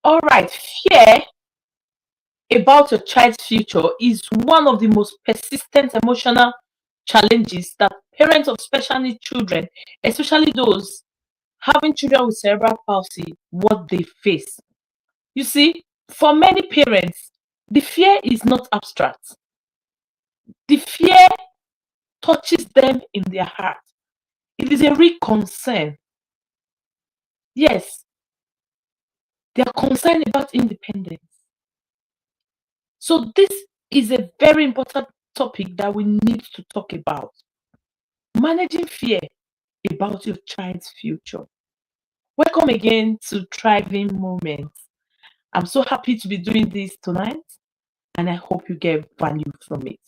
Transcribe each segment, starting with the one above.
All right, fear about your child's future is one of the most persistent emotional challenges that parents of special needs children, especially those having children with cerebral palsy, what they face. You see, for many parents, the fear is not abstract. The fear touches them in their heart. It is a real concern. Yes, they are concerned about independence. So this is a very important topic that we need to talk about. Managing fear about your child's future. Welcome again to Thriving Moments. I'm so happy to be doing this tonight and I hope you get value from it.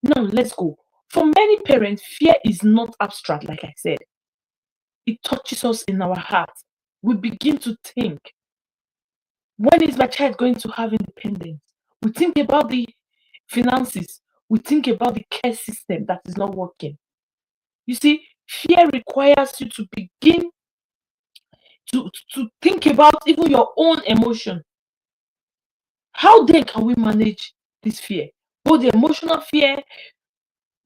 Now let's go. For many parents, fear is not abstract, like I said. It touches us in our heart. We begin to think, when is my child going to have independence? We think about the finances. We think about the care system that is not working. You see, fear requires you to begin to think about even your own emotion. How then can we manage this fear? Both the emotional fear,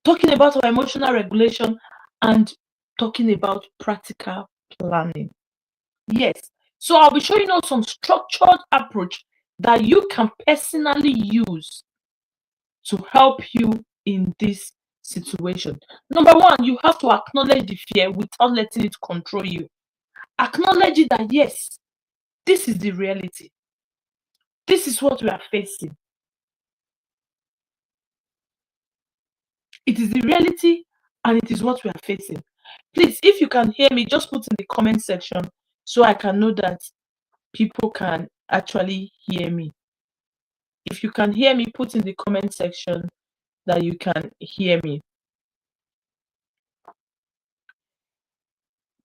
talking about our emotional regulation, and talking about practical planning. Yes. So I'll be showing you some structured approach that you can personally use to help you in this situation. Number one, you have to acknowledge the fear without letting it control you. Acknowledge it that yes, this is the reality. This is what we are facing. It is the reality and it is what we are facing. Please, if you can hear me, just put in the comment section so I can know that people can actually hear me. If you can hear me, put in the comment section that you can hear me.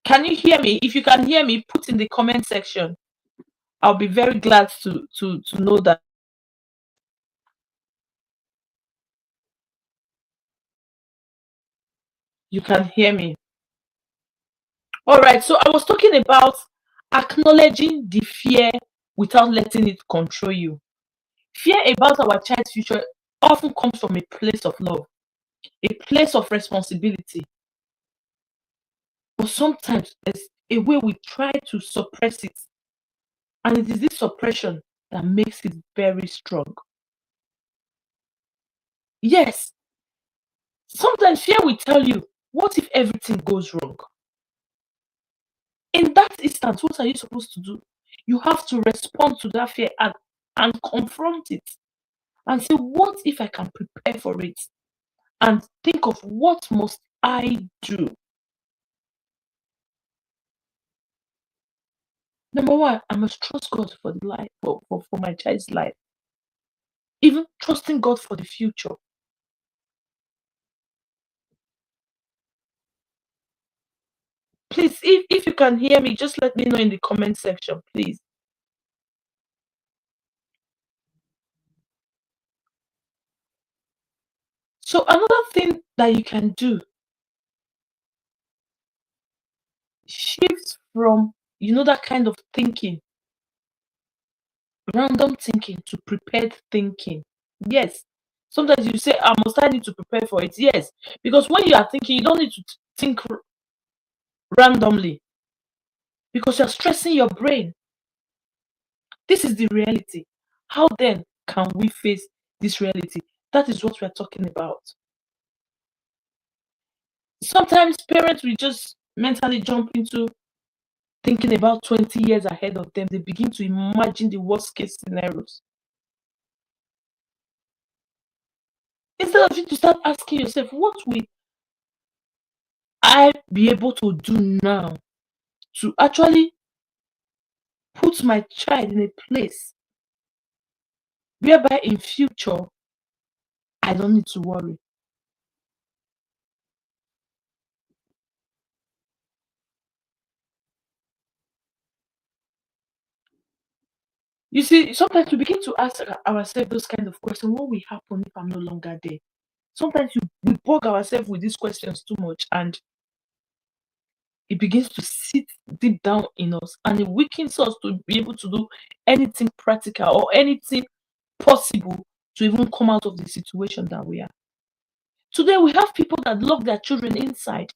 Can you hear me? If you can hear me, put in the comment section. I'll be very glad to know that you can hear me. All right, so I was talking about acknowledging the fear without letting it control you. Fear about our child's future often comes from a place of love, a place of responsibility. But sometimes there's a way we try to suppress it. And it is this suppression that makes it very strong. Yes, sometimes fear will tell you, what if everything goes wrong? In that instance, what are you supposed to do? You have to respond to that fear and confront it and say, what if I can prepare for it? And think of what must I do? Number one, I must trust God for the life for my child's life. Even trusting God for the future. Please, if you can hear me, just let me know in the comment section, please. So another thing that you can do, shift from, that kind of thinking, random thinking to prepared thinking. Yes. Sometimes you say, I need to prepare for it. Yes. Because when you are thinking, you don't need to think randomly because you're stressing your brain. This is the reality. How then can we face this reality? That is what we're talking about. Sometimes parents will just mentally jump into thinking about 20 years ahead of them. They begin to imagine the worst case scenarios. Instead of you to start asking yourself, what will I be able to do now to actually put my child in a place whereby in future I don't need to worry. You see, sometimes we begin to ask ourselves those kind of questions. What will happen if I'm no longer there? Sometimes we bug ourselves with these questions too much, and it begins to sit deep down in us and it weakens us to be able to do anything practical or anything possible to even come out of the situation that we are. Today, we have people that lock their children inside.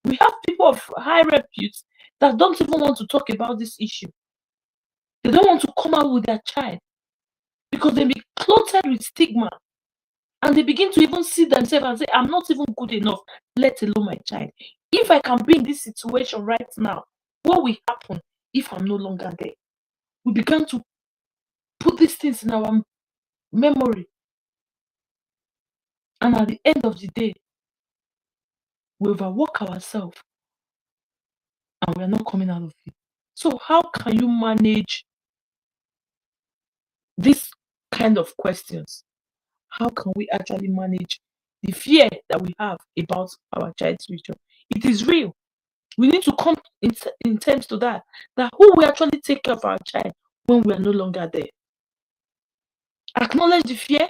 We have people of high repute that don't even want to talk about this issue. They don't want to come out with their child because they be clothed with stigma and they begin to even see themselves and say, I'm not even good enough, let alone my child. If I can be in this situation right now, what will happen if I'm no longer there? We began to put these things in our memory. And at the end of the day, we overwork ourselves and we're not coming out of it. So, how can you manage this kind of questions? How can we actually manage the fear that we have about our child's future? It is real. We need to come in terms to that who will actually take care of our child when we are no longer there. Acknowledge the fear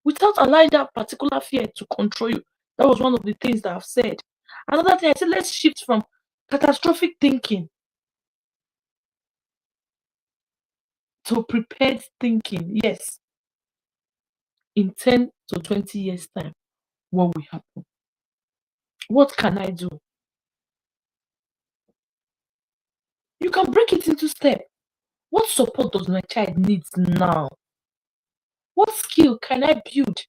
without allowing that particular fear to control you. That was one of the things that I've said. Another thing I said, let's shift from catastrophic thinking to prepared thinking. Yes, in 10 to 20 years' time, what will happen? What can I do? You can break it into steps. What support does my child need now? What skill can I build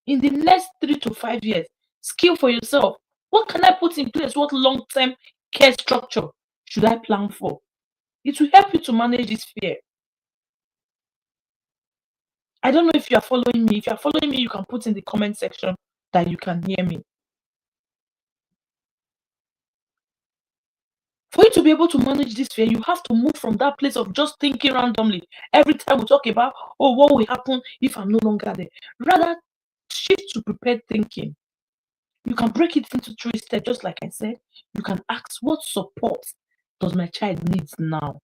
in the next 3 to 5 years? Skill for yourself. What can I put in place? What long-term care structure should I plan for? It will help you to manage this fear. I don't know if you are following me. If you are following me, you can put in the comment section that you can hear me. For you to be able to manage this fear, you have to move from that place of just thinking randomly. Every time we talk about, oh, what will happen if I'm no longer there? Rather, shift to prepared thinking. You can break it into 3 steps, just like I said. You can ask, what support does my child need now?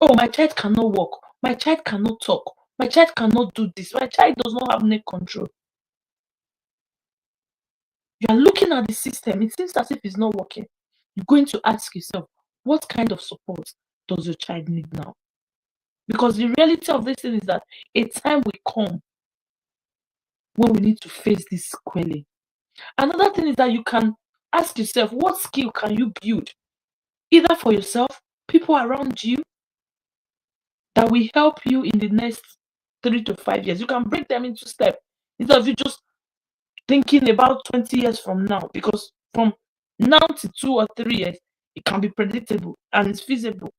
Oh, my child cannot walk. My child cannot talk. My child cannot do this. My child does not have neck control. You are looking at the system. It seems as if it's not working. You're going to ask yourself, what kind of support does your child need now? Because the reality of this thing is that a time will come when we need to face this squarely. Another thing is that you can ask yourself, what skill can you build either for yourself, people around you, that will help you in the next 3 to 5 years. You can break them into steps instead of you just thinking about 20 years from now, because from now to 2 or 3 years, it can be predictable and it's feasible.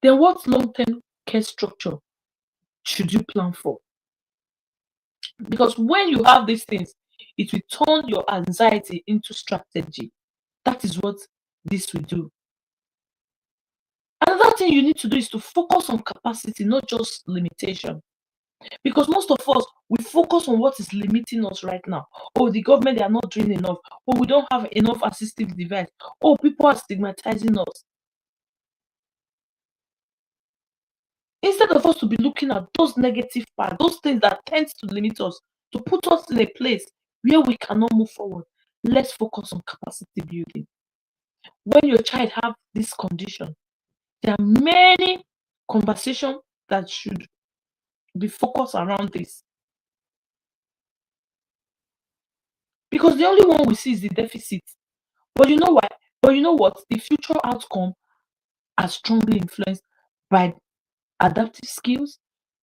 Then what long-term care structure should you plan for? Because when you have these things, it will turn your anxiety into strategy. That is what this will do. Another thing you need to do is to focus on capacity, not just limitation. Because most of us, we focus on what is limiting us right now. Oh, the government, they are not doing enough. Oh, we don't have enough assistive device. Oh, people are stigmatizing us. Instead of us to be looking at those negative parts, those things that tend to limit us, to put us in a place where we cannot move forward, let's focus on capacity building. When your child have this condition, there are many conversations that should be focused around this. Because the only one we see is the deficit. But you know why? But you know what? The future outcome are strongly influenced by adaptive skills,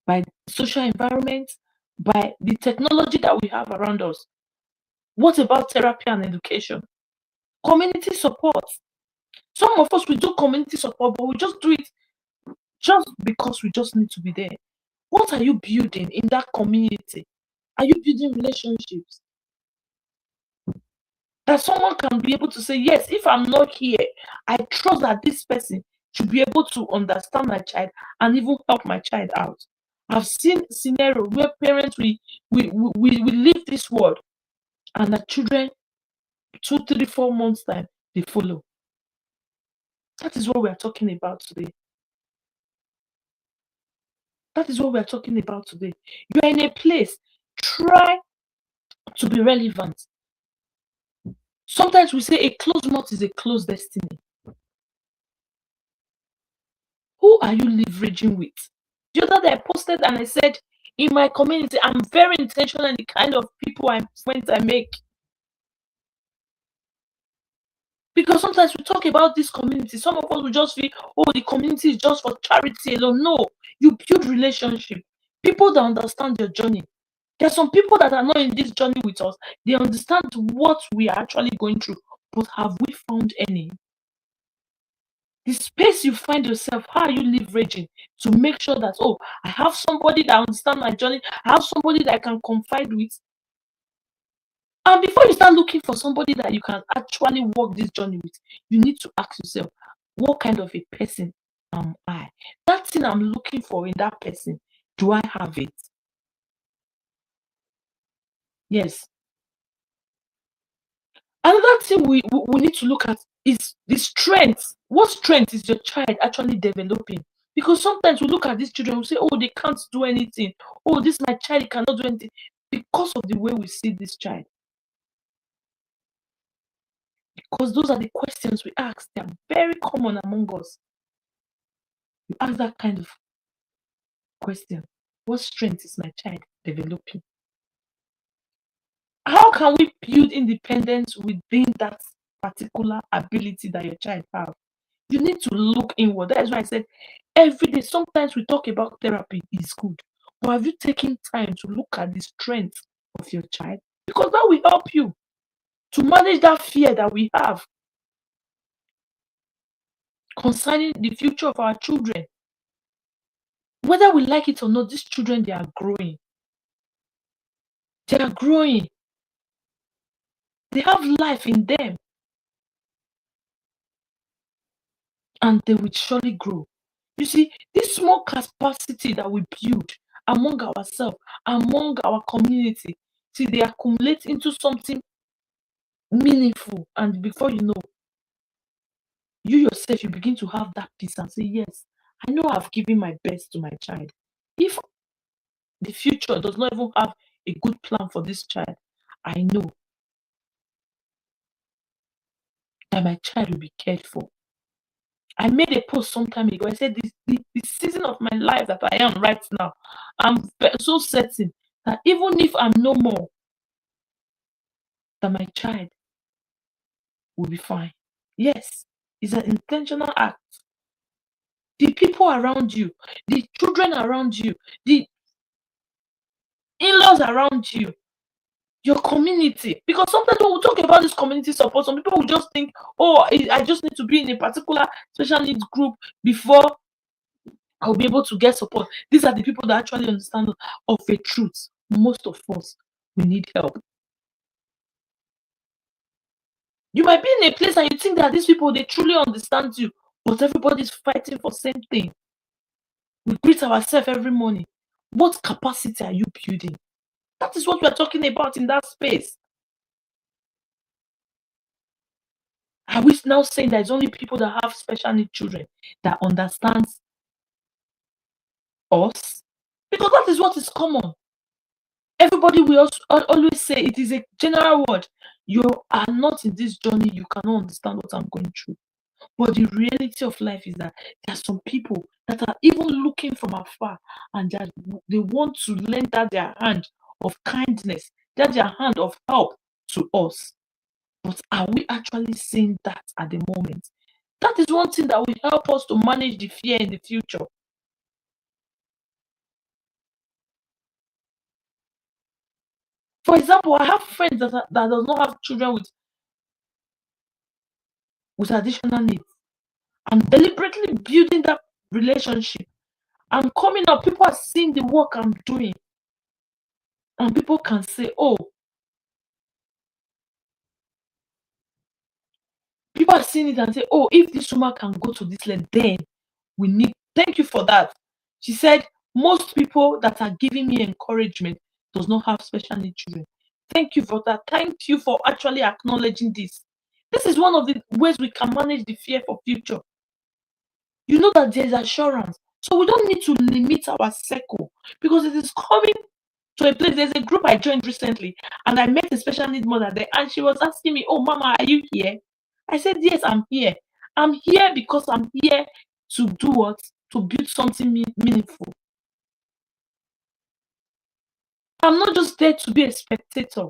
by social environment, by the technology that we have around us. What about therapy and education? Community support. Some of us, we do community support, but we just do it just because we just need to be there. What are you building in that community? Are you building relationships that someone can be able to say, yes, if I'm not here, I trust that this person should be able to understand my child and even help my child out. I've seen scenario where parents we leave this world and the children 2, 3, 4 months time they follow. That is what we are talking about today. That is what we are talking about today. You are in a place. Try to be relevant. Sometimes we say a closed mouth is a closed destiny. Who are you leveraging with? The other day I posted and I said, in my community, I'm very intentional in the kind of friends I make. Because sometimes we talk about this community, some of us will just feel, oh, the community is just for charity alone. No, you build relationship. People that understand your journey. There are some people that are not in this journey with us. They understand what we are actually going through. But have we found any? The space you find yourself, how are you leveraging to make sure that, oh, I have somebody that understands my journey, I have somebody that I can confide with. And before you start looking for somebody that you can actually walk this journey with, you need to ask yourself, what kind of a person am I? That thing I'm looking for in that person, do I have it? Yes. Another thing we need to look at is the strength. What strength is your child actually developing? Because sometimes we look at these children, we say, oh, they can't do anything. Oh, this my child cannot do anything. Because of the way we see this child. Because those are the questions we ask. They are very common among us. You ask that kind of question. What strength is my child developing? How can we build independence within that particular ability that your child have? You need to look inward. That is why I said every day, sometimes we talk about therapy is good. But have you taken time to look at the strength of your child? Because that will help you to manage that fear that we have concerning the future of our children. Whether we like it or not, these children, they are growing. They are growing. They have life in them. And they will surely grow. You see, this small capacity that we build among ourselves, among our community, see, they accumulate into something meaningful. And before you know, you yourself, you begin to have that peace and say, yes, I know I've given my best to my child. If the future does not even have a good plan for this child, I know that my child will be cared for. I made a post some time ago. I said, the season of my life that I am right now, I'm so certain that even if I'm no more, that my child will be fine. Yes, it's an intentional act. The people around you, the children around you, the in-laws around you, your community. Because sometimes when we talk about this community support, some people will just think, oh, I just need to be in a particular special needs group before I'll be able to get support. These are the people that actually understand of a truth. Most of us, we need help. You might be in a place and you think that these people, they truly understand you, but everybody's fighting for the same thing. We greet ourselves every morning. What capacity are you building? That is what we are talking about in that space. Are we now saying that it's only people that have special need children that understands us? Because that is what is common. Everybody will always say it is a general word. You are not in this journey, you cannot understand what I'm going through. But the reality of life is that there are some people that are even looking from afar and that they want to lend that their hand of kindness, that their hand of help to us. But are we actually seeing that at the moment? That is one thing that will help us to manage the fear in the future. For example, I have friends that does not have children with additional needs. I'm deliberately building that relationship. I'm coming up, people are seeing the work I'm doing. And people can say, oh, people are seeing it and say, oh, if this woman can go to this level, then we need, thank you for that. She said, most people that are giving me encouragement does not have special needs children. Thank you for that. Thank you for actually acknowledging this. This is one of the ways we can manage the fear for future. You know that there's assurance. So we don't need to limit our circle because it is coming to a place. There's a group I joined recently, and I met a special needs mother there, and she was asking me, "Oh, Mama, are you here?" I said, "Yes, I'm here. I'm here because I'm here to do what? To build something meaningful. I'm not just there to be a spectator."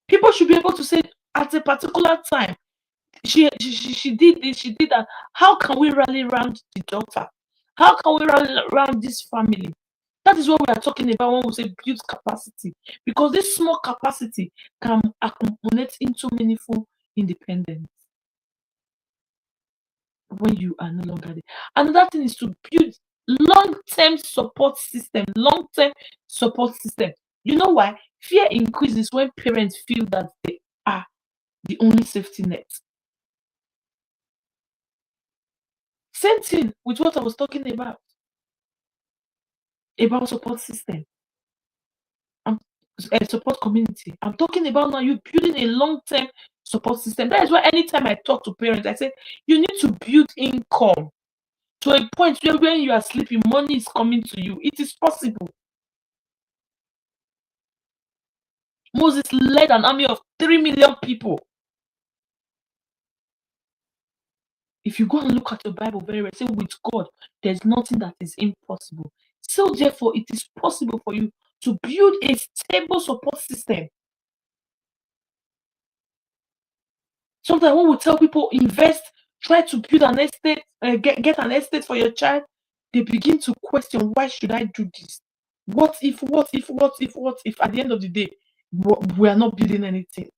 People should be able to say at a particular time, she did this, she did that. How can we rally around the daughter? How can we rally around this family? That is what we are talking about when we say build capacity, because this small capacity can accumulate into meaningful independence when you are no longer there. Another thing is to build long-term support system. Long-term support system. You know why? Fear increases when parents feel that they are the only safety net. Same thing with what I was talking about support system. I'm a support community. I'm talking about now you building a long-term support system. That is why anytime I talk to parents, I say you need to build income to a point where when you are sleeping, money is coming to you. It is possible. Moses led an army of 3 million people. If you go and look at your Bible very well, say with God, there's nothing that is impossible. So therefore, it is possible for you to build a stable support system. Sometimes when we tell people invest, try to build an estate, get an estate for your child, they begin to question, why should I do this? What if, what if, what if, what if at the end of the day, we are not building anything?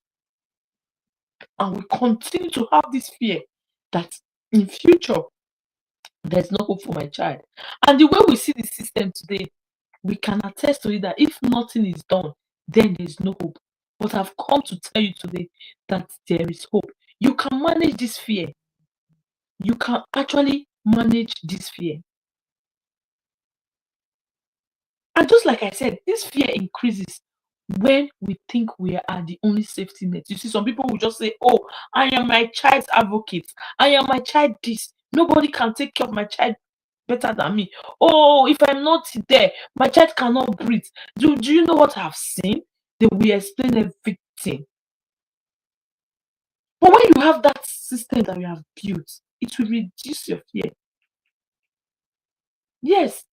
And we continue to have this fear that in future, there's no hope for my child. And the way we see the system today, we can attest to it that if nothing is done, then there's no hope. But I've come to tell you today that there is hope. You can manage this fear. You can actually manage this fear. And just like I said, this fear increases when we think we are the only safety net. You see, some people will just say, "Oh, I am my child's advocate. I am my child this. Nobody can take care of my child better than me. Oh, if I'm not there, my child cannot breathe." Do you know what I've seen? They will explain everything. But when you have that system that you have built, it will reduce your fear. Yes,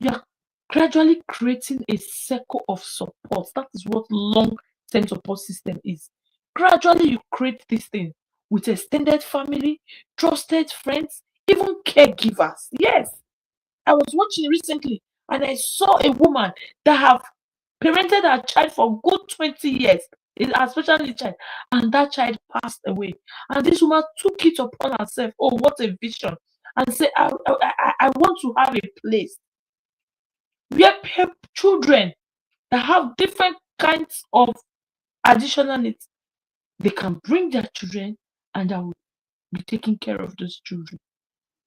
you are gradually creating a circle of support. That is what long-term support system is. Gradually, you create this thing with extended family, trusted friends, even caregivers. Yes, I was watching recently and I saw a woman that have parented her child for good 20 years, especially child, and that child passed away. And this woman took it upon herself. Oh, what a vision! And say, I want to have a place where children that have different kinds of additional needs, they can bring their children and I will be taking care of those children.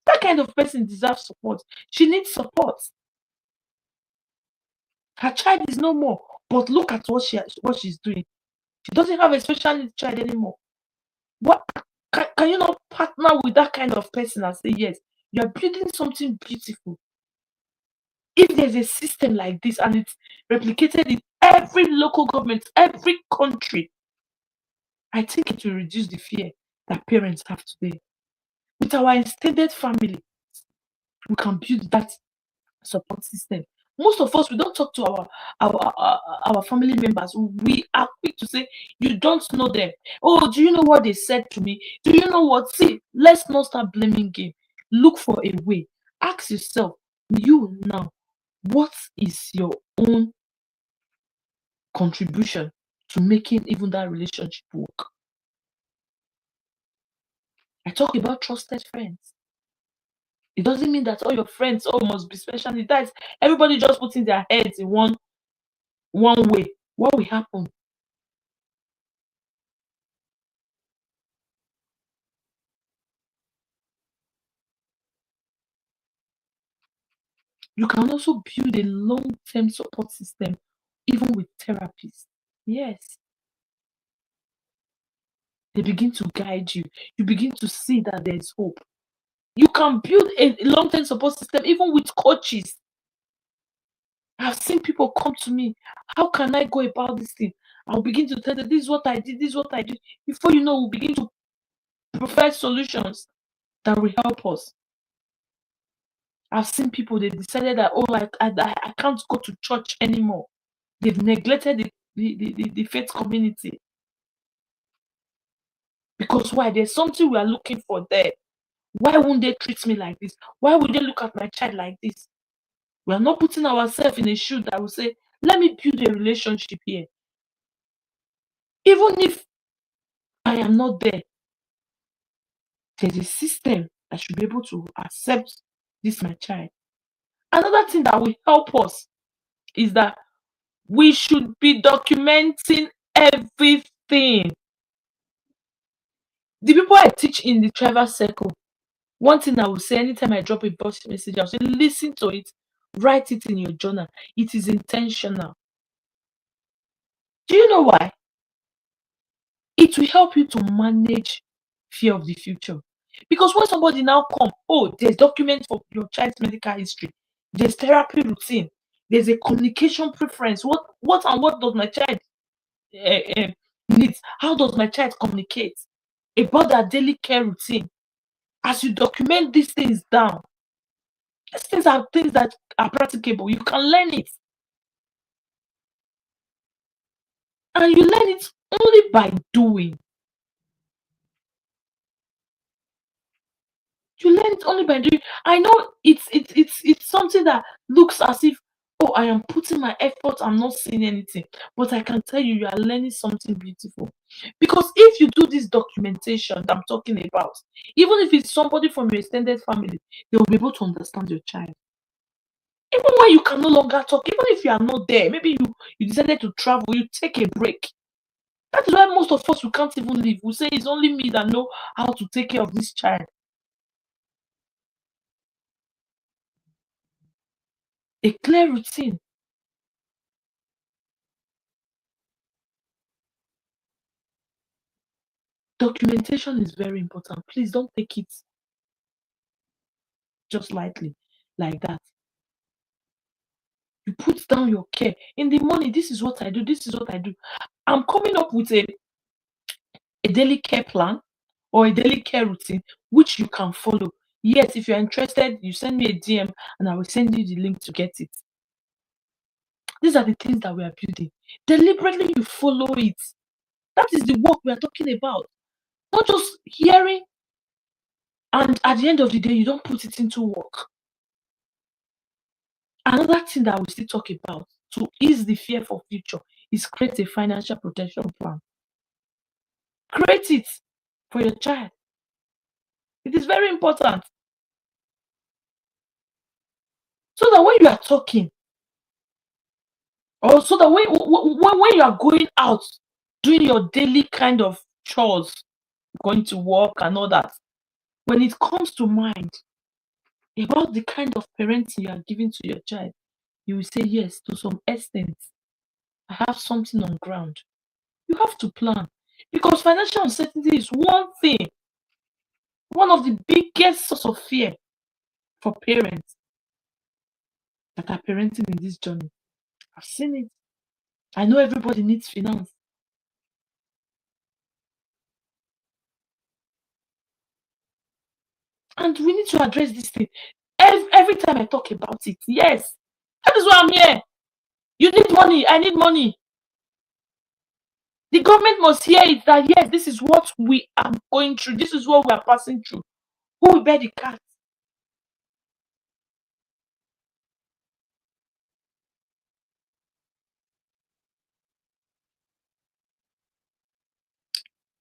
That kind of person deserves support. She needs support. Her child is no more, but look at what she's doing. She doesn't have a special needs child anymore. What can you not partner with that kind of person and say yes, you are building something beautiful? If there's a system like this and it's replicated in every local government, every country, I think it will reduce the fear that parents have today. With our extended family, we can build that support system. Most of us, we don't talk to our family members. We are quick to say, "You don't know them. Oh, do you know what they said to me? Do you know what?" See, let's not start blaming game. Look for a way. Ask yourself, you now, what is your own contribution to making even that relationship work? I talk about trusted friends. It doesn't mean that all your friends all must be special. That is everybody just putting their heads in one way. What will happen? You can also build a long-term support system, even with therapists. Yes, they begin to guide you. You begin to see that there is hope. You can build a long-term support system even with coaches. I've seen people come to me. How can I go about this thing? I'll begin to tell them, this is what I did, this is what I did. Before you know, we'll begin to provide solutions that will help us. I've seen people, they decided that, oh, I can't go to church anymore. They've neglected the faith community. Because why? There's something we are looking for there. Why won't they treat me like this? Why would they look at my child like this? We are not putting ourselves in a shoe that will say, let me build a relationship here. Even if I am not there, there's a system that should be able to accept this my child. Another thing that will help us is that we should be documenting everything. The people I teach in the travel circle, one thing I will say anytime I drop a voice message, I'll say, listen to it, write it in your journal. It is intentional. Do you know why? It will help you to manage fear of the future. Because when somebody now come, oh, there's document for your child's medical history, there's therapy routine, there's a communication preference. What does my child uh, needs? How does my child communicate about their daily care routine? As you document these things down, these things are things that are practicable. You can learn it, and you learn it only by doing. You learn it only by doing. I know it's something that looks as if, oh, I am putting my effort, I'm not seeing anything. But I can tell you, you are learning something beautiful. Because if you do this documentation that I'm talking about, even if it's somebody from your extended family, they will be able to understand your child. Even when you can no longer talk, even if you are not there, maybe you decided to travel, you take a break. That is why most of us we can't even leave. We say it's only me that know how to take care of this child. A clear routine. Documentation is very important. Please don't take it just lightly like that. You put down your care. In the morning, this is what I do, this is what I do. I'm coming up with a daily care plan or a daily care routine which you can follow. Yes, if you're interested, you send me a DM and I will send you the link to get it. These are the things that we are building. Deliberately, you follow it. That is the work we are talking about. Not just hearing and at the end of the day, you don't put it into work. Another thing that we still talk about to ease the fear for future is create a financial protection plan. Create it for your child. It is very important. So that when you are talking, or so that when you are going out, doing your daily kind of chores, going to work and all that, when it comes to mind about the kind of parenting you are giving to your child, you will say yes to some extent. I have something on ground. You have to plan because financial uncertainty is one of the biggest source of fear for parents that are parenting in this journey. I've seen it. I know everybody needs finance. And we need to address this thing. Every time I talk about it, yes. That is why I'm here. You need money. I need money. The government must hear it that yes, this is what we are going through. This is what we are passing through. Who will bear the cat?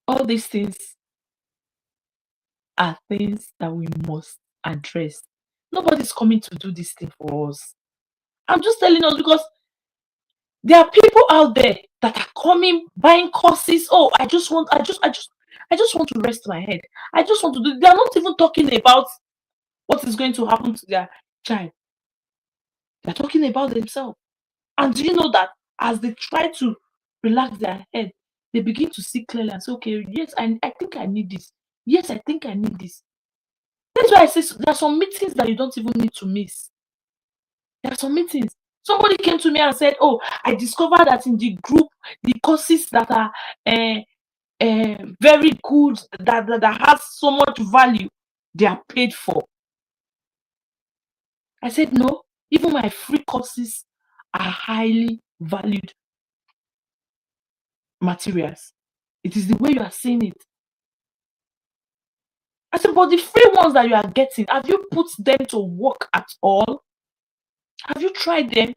All these things are things that we must address. Nobody's coming to do this thing for us. I'm just telling us because there are people out there that are coming, buying courses. Oh, I just want to rest my head. I just want to do. They are not even talking about what is going to happen to their child. They're talking about themselves. And do you know that as they try to relax their head, they begin to see clearly and say, okay, yes, I think I need this. Yes, I think I need this. That's why I say there are some meetings that you don't even need to miss. There are some meetings. Somebody came to me and said, "Oh, I discovered that in the group, the courses that are very good, that has so much value, they are paid for." I said, "No, even my free courses are highly valued materials. It is the way you are seeing it." I said, "But the free ones that you are getting, have you put them to work at all? Have you tried them?"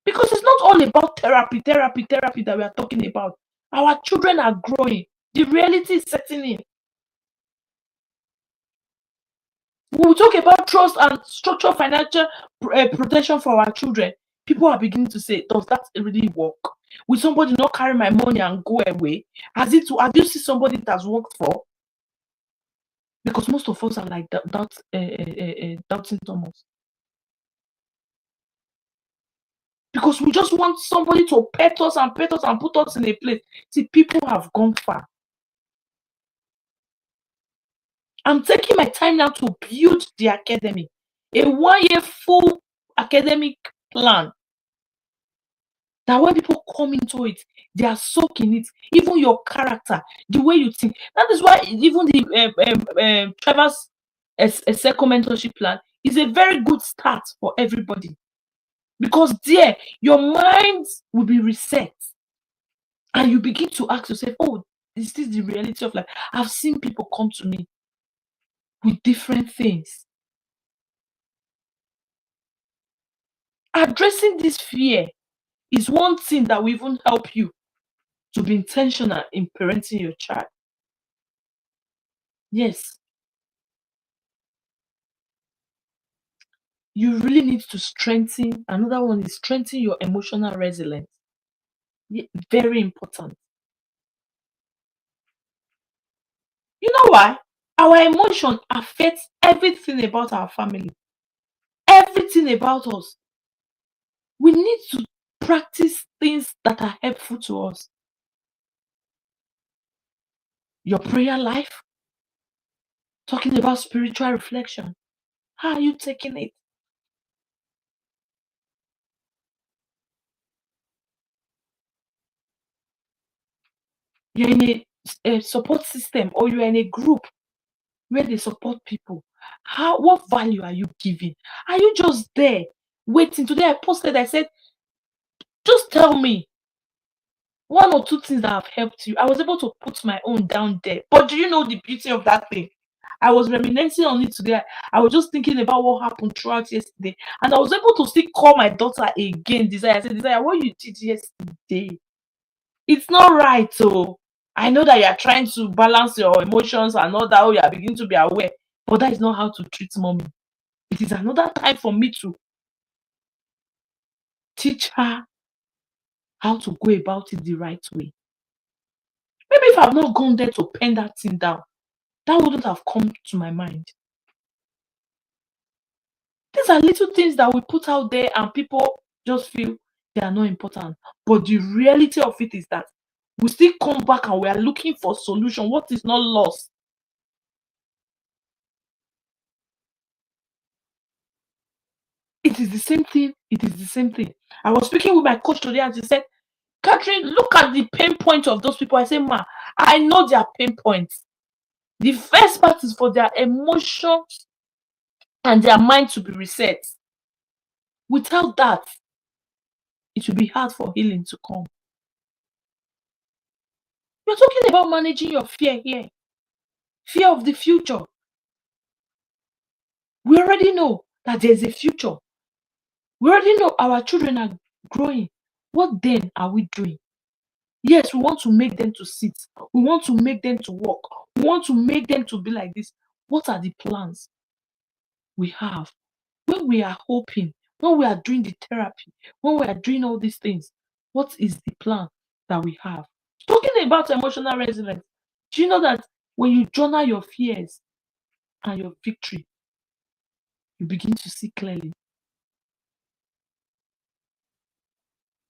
Because it's not all about therapy that we are talking about. Our children are growing. The reality is setting in. When we talk about trust and structural financial protection for our children, people are beginning to say, does that really work? Will somebody not carry my money and go away? Have you seen somebody that has worked for? Because most of us are like doubting Thomas. Because we just want somebody to pet us and put us in a place. See, people have gone far. I'm taking my time now to build the academy, a 1 year full academic plan, that when people come into it, they are soaking it. Even your character, the way you think. That is why even the Trevor's a second mentorship plan is a very good start for everybody, because there your mind will be reset, and you begin to ask yourself, "Oh, is this the reality of life?" I've seen people come to me with different things. Addressing this fear is one thing that will even help you to be intentional in parenting your child. Yes, you really need to strengthen. Another one is strengthen your emotional resilience. Very important. You know why? Our emotion affects everything about our family, everything about us. We need to practice things that are helpful to us. Your prayer life, talking about spiritual reflection. How are you taking it? You're in a support system, or you're in a group where they support people. What value are you giving? Are you just there waiting? Today I posted, I said, just tell me one or two things that have helped you. I was able to put my own down there. But do you know the beauty of that thing? I was reminiscing on it today. I was just thinking about what happened throughout yesterday. And I was able to still call my daughter again. Desire. I said, Desire, what you did yesterday, it's not right. So I know that you are trying to balance your emotions and all that. Oh, you are beginning to be aware. But that is not how to treat mommy. It is another time for me to teach her how to go about it the right way. Maybe if I've not gone there to pen that thing down, that wouldn't have come to my mind. These are little things that we put out there and people just feel they are not important. But the reality of it is that we still come back and we are looking for solution. What is not lost? It is the same thing. It is the same thing. I was speaking with my coach today and she said, Catherine, look at the pain point of those people. I said, Ma, I know their pain points. The first part is for their emotions and their mind to be reset. Without that, it will be hard for healing to come. We're talking about managing your fear here. Fear of the future. We already know that there's a future. We already know our children are growing. What then are we doing? Yes, we want to make them to sit. We want to make them to walk. We want to make them to be like this. What are the plans we have? When we are hoping, when we are doing the therapy, when we are doing all these things, what is the plan that we have? Talking about emotional resilience, do you know that when you journal your fears and your victory, you begin to see clearly?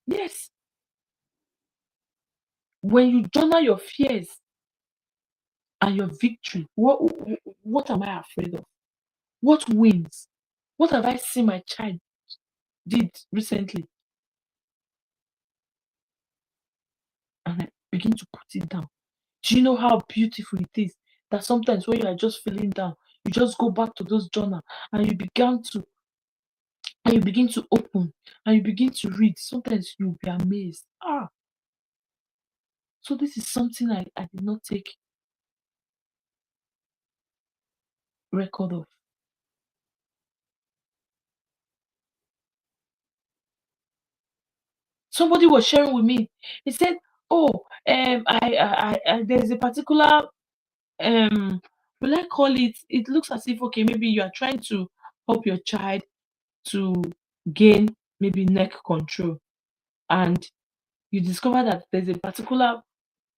Yes. When you journal your fears and your victory, what am I afraid of? What wins? What have I seen my child did recently, and I begin to put it down. Do you know how beautiful it is that sometimes when you are just feeling down, you just go back to those journal and you begin to open and you begin to read. Sometimes you'll be amazed. So this is something I did not take record of. Somebody was sharing with me. He said, "Oh, there's a particular will I call it? It looks as if okay, maybe you are trying to help your child to gain maybe neck control, and you discover that there's a particular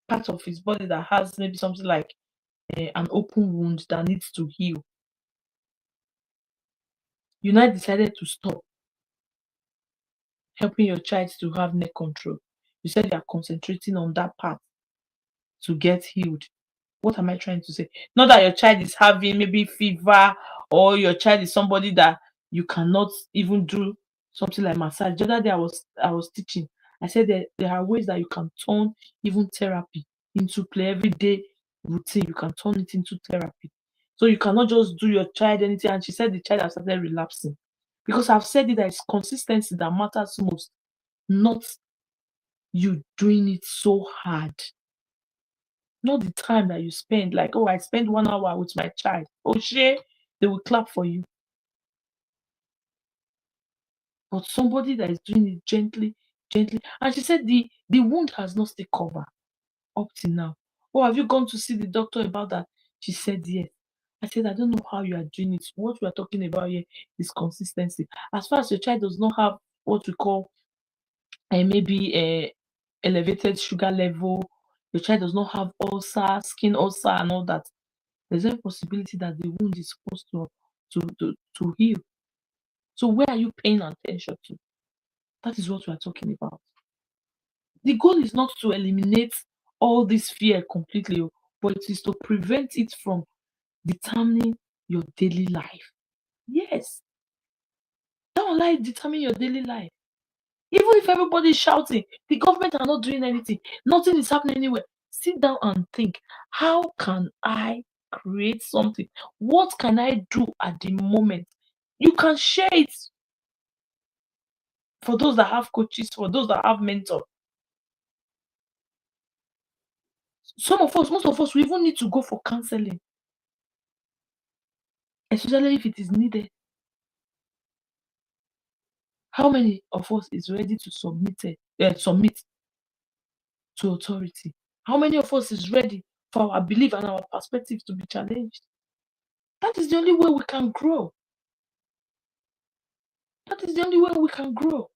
part of his body that has maybe something like an open wound that needs to heal. You now decided to stop helping your child to have neck control. You said you are concentrating on that part to get healed. What am I trying to say? Not that your child is having maybe fever or your child is somebody that you cannot even do something like massage. The other day I was teaching. I said that there are ways that you can turn even therapy into play everyday routine. You can turn it into therapy. So you cannot just do your child anything. And she said the child has started relapsing. Because I've said it that it's consistency that matters most, not you doing it so hard. Not the time that you spend, like, oh, I spend 1 hour with my child. Oh, shit, they will clap for you. But somebody that is doing it gently, gently. And she said the wound has not still covered up till now. Oh, have you gone to see the doctor about that? She said yes. I said, I don't know how you are doing it. What we are talking about here is consistency. As far as your child does not have what we call maybe a elevated sugar level, your child does not have ulcer, skin ulcer, and all that. There's a possibility that the wound is supposed to heal. So where are you paying attention to? That is what we are talking about. The goal is not to eliminate all this fear completely, but it is to prevent it from determining your daily life. Yes, don't let it determine your daily life. Even if everybody is shouting, the government are not doing anything, nothing is happening anywhere. Sit down and think, how can I create something? What can I do at the moment? You can share it for those that have coaches, for those that have mentors. Some of us, most of us, we even need to go for counseling, especially if it is needed. How many of us is ready to submit to authority? How many of us is ready for our belief and our perspective to be challenged? That is the only way we can grow. That is the only way we can grow.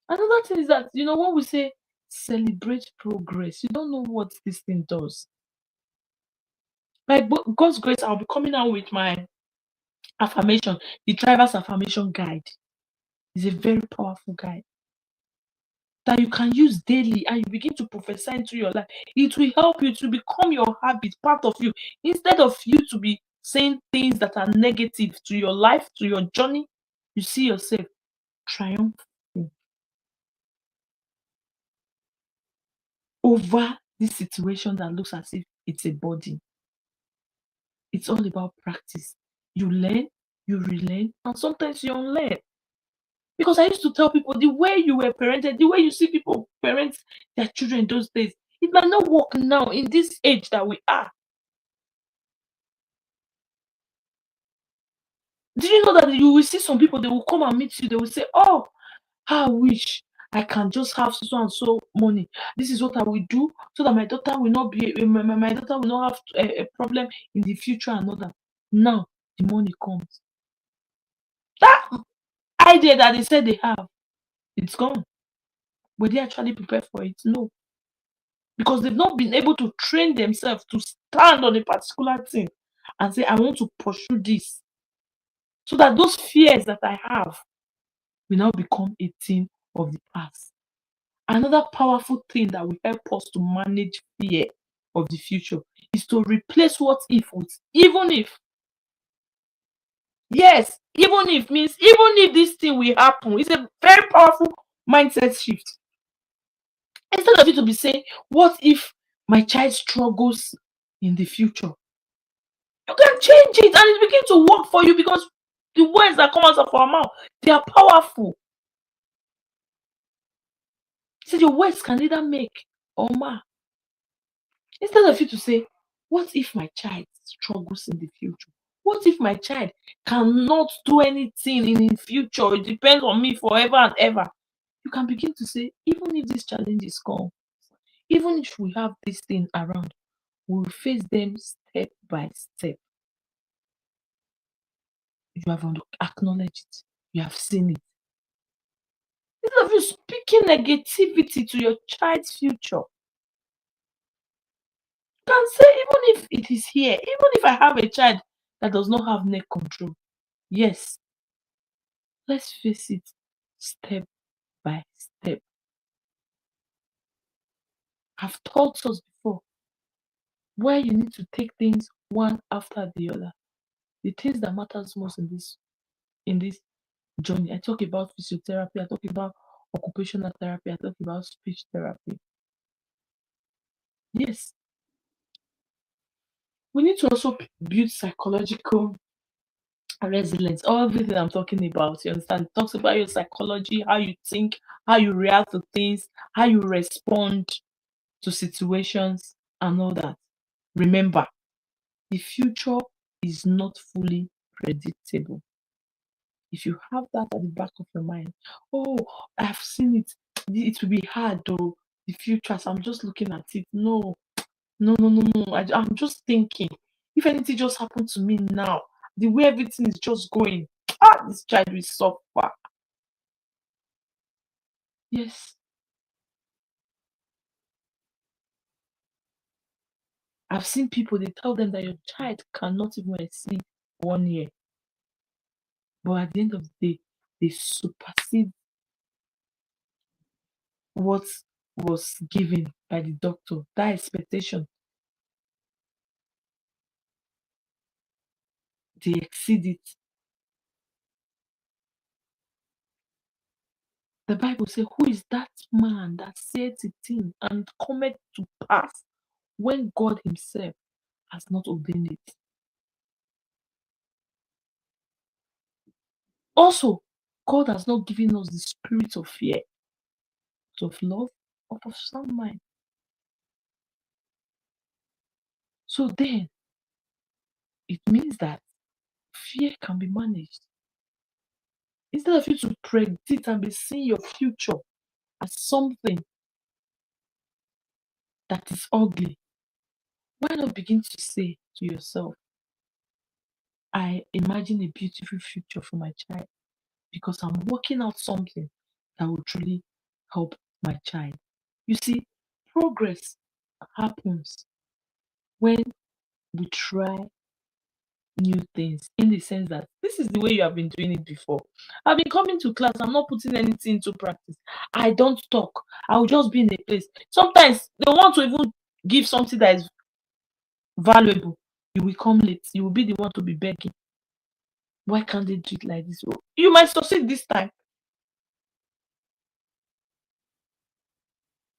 Another thing is that, when we say celebrate progress, you don't know what this thing does. By God's grace, I'll be coming out with my affirmation, the driver's affirmation guide. Is a very powerful guide that you can use daily and you begin to prophesy into your life. It will help you to become your habit, part of you, instead of you to be saying things that are negative to your life, to your journey. You see yourself triumphing over this situation that looks as if it's a body. It's all about practice. You learn, you relearn, and sometimes you unlearn. Because I used to tell people the way you were parented, the way you see people parent their children those days, it might not work now in this age that we are. Did you know that you will see some people, they will come and meet you, they will say, oh, I wish I can just have so and so money. This is what I will do so that my daughter will not be my daughter will not have a problem in the future and all that. Now the money comes. That idea that they said they have, it's gone. Were they actually prepared for it? No. Because they've not been able to train themselves to stand on a particular thing and say, I want to pursue this. So that those fears that I have will now become a thing of the past. Another powerful thing that will help us to manage fear of the future is to replace what if with even if. Yes, Even if this thing will happen, it's a very powerful mindset shift. Instead of you to be saying, what if my child struggles in the future? You can change it and it begins to work for you, because the words that come out of our mouth, they are powerful. So your words can either make or mar. Instead of you to say, what if my child struggles in the future? What if my child cannot do anything in the future? It depends on me forever and ever. You can begin to say, even if these challenges come, even if we have this thing around, we'll face them step by step. You have acknowledged it. You have seen it. Instead of you speaking negativity to your child's future, you can say, even if it is here, even if I have a child that does not have neck control, yes, let's face it step by step. I've taught us before where you need to take things one after the other. The things that matters most in this journey. I talk about physiotherapy, I talk about occupational therapy, I talk about speech therapy. Yes, we need to also build psychological resilience. Everything I'm talking about, you understand, it talks about your psychology, how you think, how you react to things, how you respond to situations, and all that. Remember, the future is not fully predictable. If you have that at the back of your mind, oh, I've seen it, it will be hard though, the future, so I'm just looking at it. No, no, no, no, no. I'm just thinking, if anything just happened to me now, the way everything is just going, this child will suffer. Yes, I've seen people, they tell them that your child cannot even exceed 1 year. But at the end of the day, they supersede what was given by the doctor. That expectation, they exceed it. The Bible says, who is that man that saith a thing and cometh to pass when God Himself has not ordained it? Also, God has not given us the spirit of fear, but of love, of sound mind. So then, it means that fear can be managed. Instead of you to predict and be seeing your future as something that is ugly, why not begin to say to yourself, I imagine a beautiful future for my child because I'm working out something that will truly help my child. You see, progress happens when we try new things, in the sense that this is the way you have been doing it before. I've been coming to class, I'm not putting anything into practice. I don't talk. I'll just be in a place. Sometimes they want to even give something that is valuable. You will come late. You will be the one to be begging. Why can't they do it like this? Oh, you might succeed this time.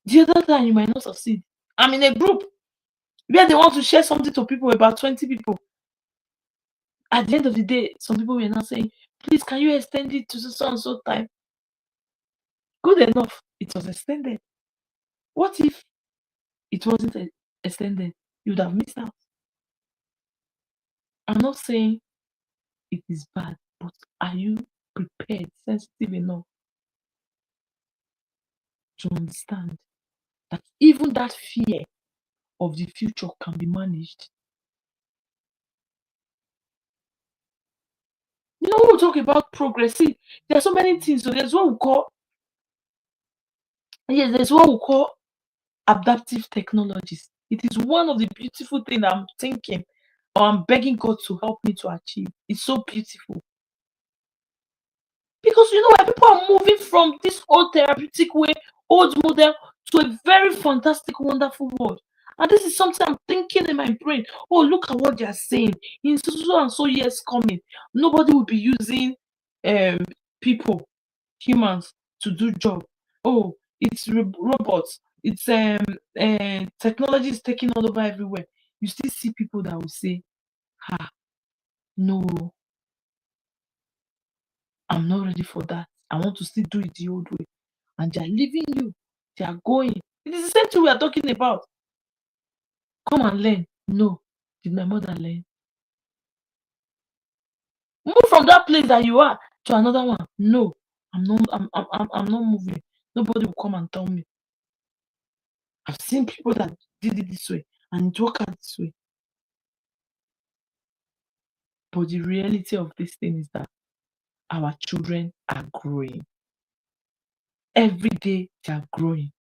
The other time you might not succeed. I'm in a group where they want to share something to people, about 20 people. At the end of the day, some people were not saying, please, can you extend it to so and so time? Good enough, it was extended. What if it wasn't extended? You would have missed out. I'm not saying it is bad, but are you prepared, sensitive enough to understand that even that fear of the future can be managed? You know, when we talk about progress, see, there are so many things. So there's what we call, yes, there's what we call adaptive technologies. It is one of the beautiful things I'm thinking or I'm begging God to help me to achieve. It's so beautiful. Because you know why people are moving from this old therapeutic way, old model, to a very fantastic, wonderful world. And this is something I'm thinking thinking in my brain, oh, look at what they are saying. In so and so years coming, nobody will be using um people, humans to do job. Oh, it's robots. It's technology is taking all over everywhere. You still see people that will say, "Ah, no, I'm not ready for that. I want to still do it the old way." And they are leaving you. They are going. It is the same thing we are talking about. Come and learn. No. Did my mother learn? Move from that place that you are to another one. No. I'm not moving. Nobody will come and tell me. I've seen people that did it this way and it worked out this way. But the reality of this thing is that our children are growing. Every day they are growing.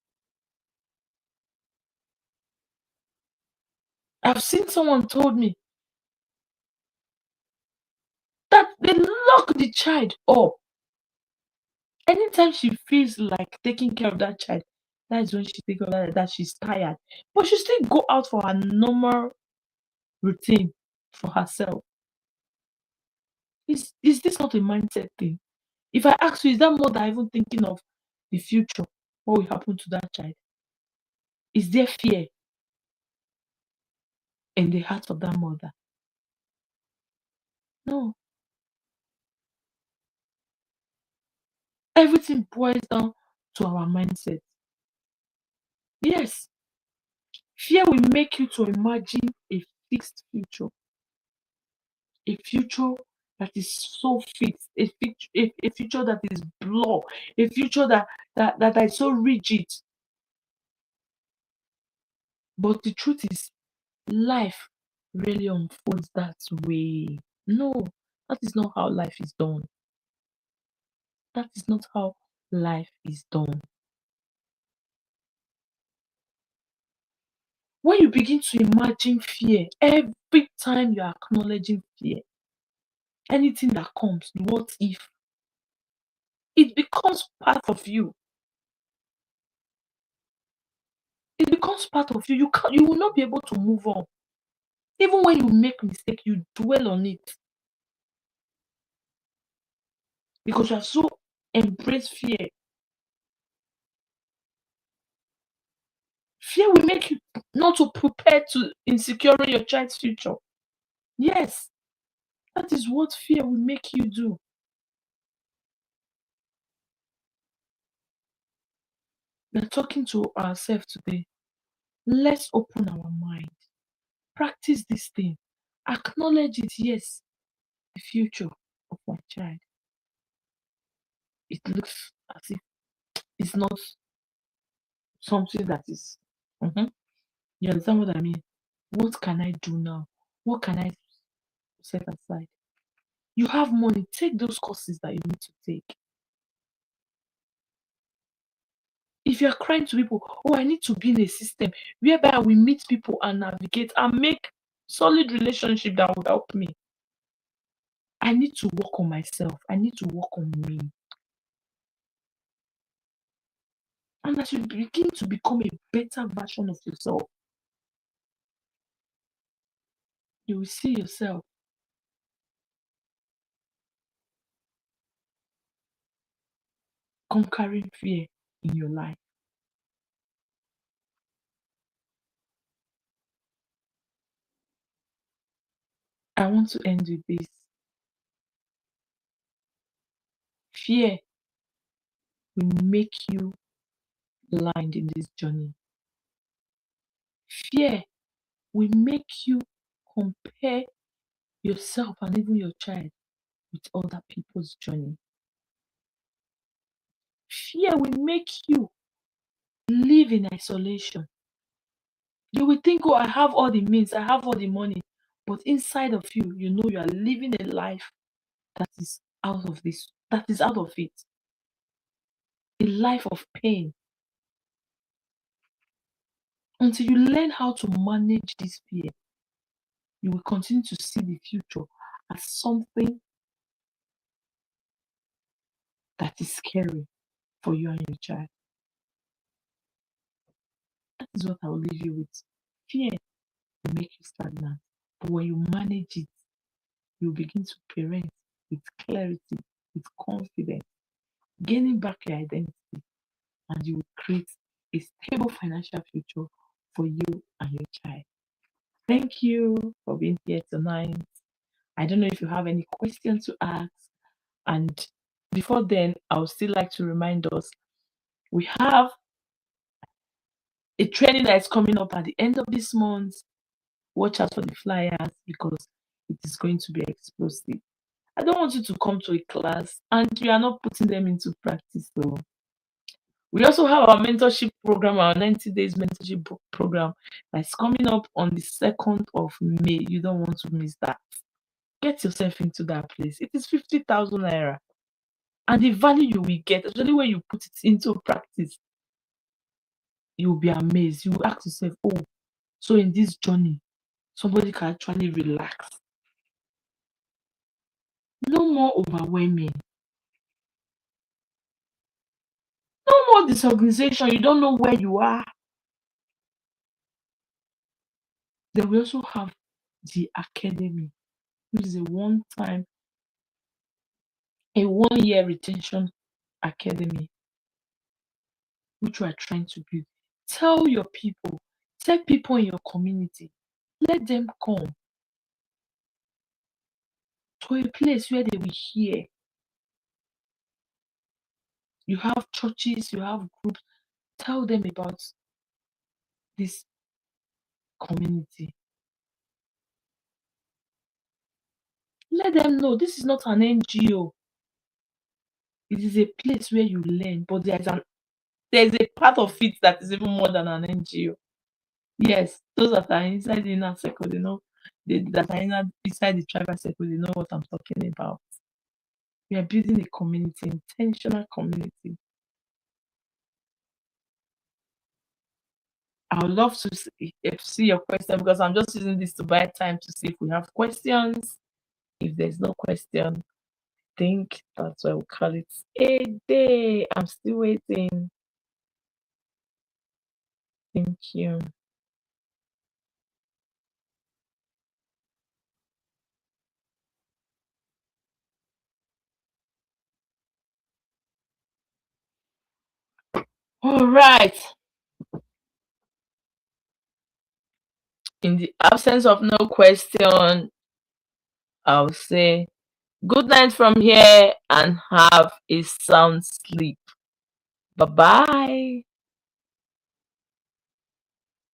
I've seen someone told me that they lock the child up. Anytime she feels like taking care of that child, that is when she think of that she's tired. But she still go out for her normal routine for herself. Is this not a mindset thing? If I ask you, is that mother even thinking of the future? What will happen to that child? Is there fear in the heart of that mother? No. Everything boils down to our mindset. Yes, fear will make you to imagine a fixed future, a future that is so fixed, a future that is blur, a future that is so rigid. But the truth is, life really unfolds that way. No, that is not how life is done. That is not how life is done. When you begin to imagine fear, every time you are acknowledging fear, anything that comes, what if, it becomes part of you. It becomes part of you. You will not be able to move on. Even when you make mistake, you dwell on it because you have so embraced fear. Fear will make you not to prepare to insecure your child's future. Yes, that is what fear will make you do. We're talking to ourselves today. Let's open our mind. Practice this thing. Acknowledge it. Yes, the future of my child. It looks as if it's not something that is. Mhm. You understand what I mean? What can I do now? What can I set aside? You have money, take those courses that you need to take. If you're crying to people, oh, I need to be in a system whereby we meet people and navigate and make solid relationship that will help me. I need to work on myself. I need to work on me. And as you begin to become a better version of yourself, you will see yourself conquering fear in your life. I want to end with this. Fear will make you blind in this journey. Fear will make you compare yourself and even your child with other people's journey. Fear will make you live in isolation. You will think, oh, I have all the means, I have all the money. But inside of you, you know you are living a life that is out of this, that is out of it. A life of pain. Until you learn how to manage this fear, you will continue to see the future as something that is scary for you and your child. That is what I will leave you with. Fear will make you stagnant. But when you manage it, you begin to parent with clarity, with confidence, gaining back your identity, and you will create a stable financial future for you and your child. Thank you for being here tonight. I don't know if you have any questions to ask. And before then, I would still like to remind us we have a training that is coming up at the end of this month. Watch out for the flyers because it is going to be explosive. I don't want you to come to a class and you are not putting them into practice. So we also have our mentorship program, our 90 days mentorship program that's coming up on the 2nd of May. You don't want to miss that. Get yourself into that place. It is 50,000 naira. And the value you will get, especially when you put it into practice, you'll be amazed. You will ask yourself, oh, so in this journey, somebody can actually relax. No more overwhelming. No more disorganization. You don't know where you are. Then we also have the academy, which is a one-year retention academy, which we are trying to build. Tell your people, tell people in your community, let them come to a place where they will hear. You have churches, you have groups. Tell them about this community. Let them know this is not an NGO. It is a place where you learn, but there's a part of it that is even more than an NGO. Yes, those that are inside the inner circle, they know that are inside the tribal circle, they know what I'm talking about. We are building a community, intentional community. I would love to see your question because I'm just using this to buy time to see if we have questions. If there's no question, I think that's why we call it a day. I'm still waiting. Thank you. All right. In the absence of no question, I'll say good night from here and have a sound sleep. Bye bye.